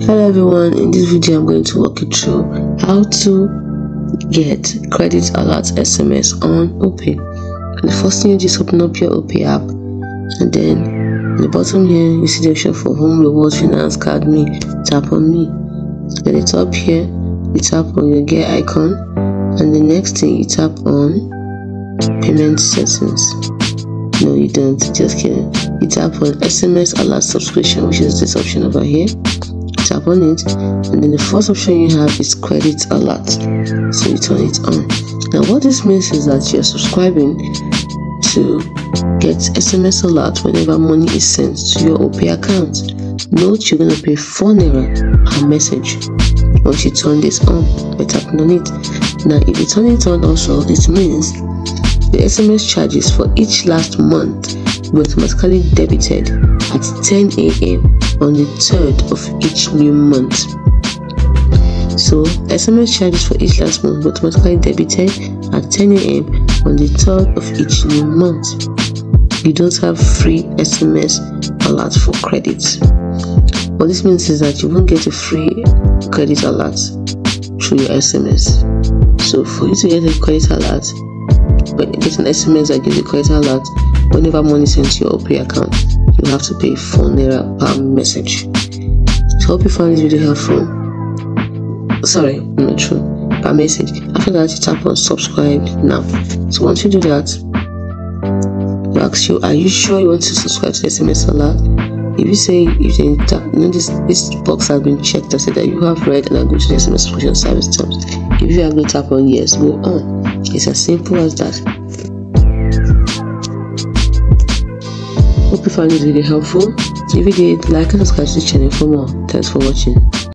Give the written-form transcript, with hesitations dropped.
Hello everyone, in this video I'm going to walk you through how to get credit alert SMS on Opay. And the first thing you just open up your Opay app, and then at the bottom here you see the option for home, rewards, finance, card me. Tap on me. At the top here you tap on your gear icon, and the next thing you tap on payment settings. No, you don't, just kidding. You tap on SMS alert subscription, which is this option over here. Tap on it, and then the first option you have is credit alert, so you turn it on. Now what this means is that you're subscribing to get SMS alert whenever money is sent to your Opay account. Note, you're going to pay 4 naira per message once you turn this on by tapping on it. Now if you turn it on also, it means the SMS charges for each last month will automatically debited at 10 a.m. on the 3rd of each new month. So SMS charges for each last month will automatically debited at 10 a.m. on the 3rd of each new month. You don't have free SMS alert for credit. What this means is that you won't get a free credit alert through your SMS. So for you to get a credit alert, get an SMS that gives you credit alert whenever money is sent to your Opay account, you have to pay 4 naira per message. So I hope you found this video helpful. Sorry, not true, per message. After that, you tap on subscribe now. So once you do that, it asks you, are you sure you want to subscribe to the SMS alert? If you say, this box has been checked, I said that you have read and agree to the SMS subscription service terms. If you agree, tap on yes, go on. It's as simple as that. Hope you found this video helpful. If you did, like and subscribe to the channel for more. Thanks for watching.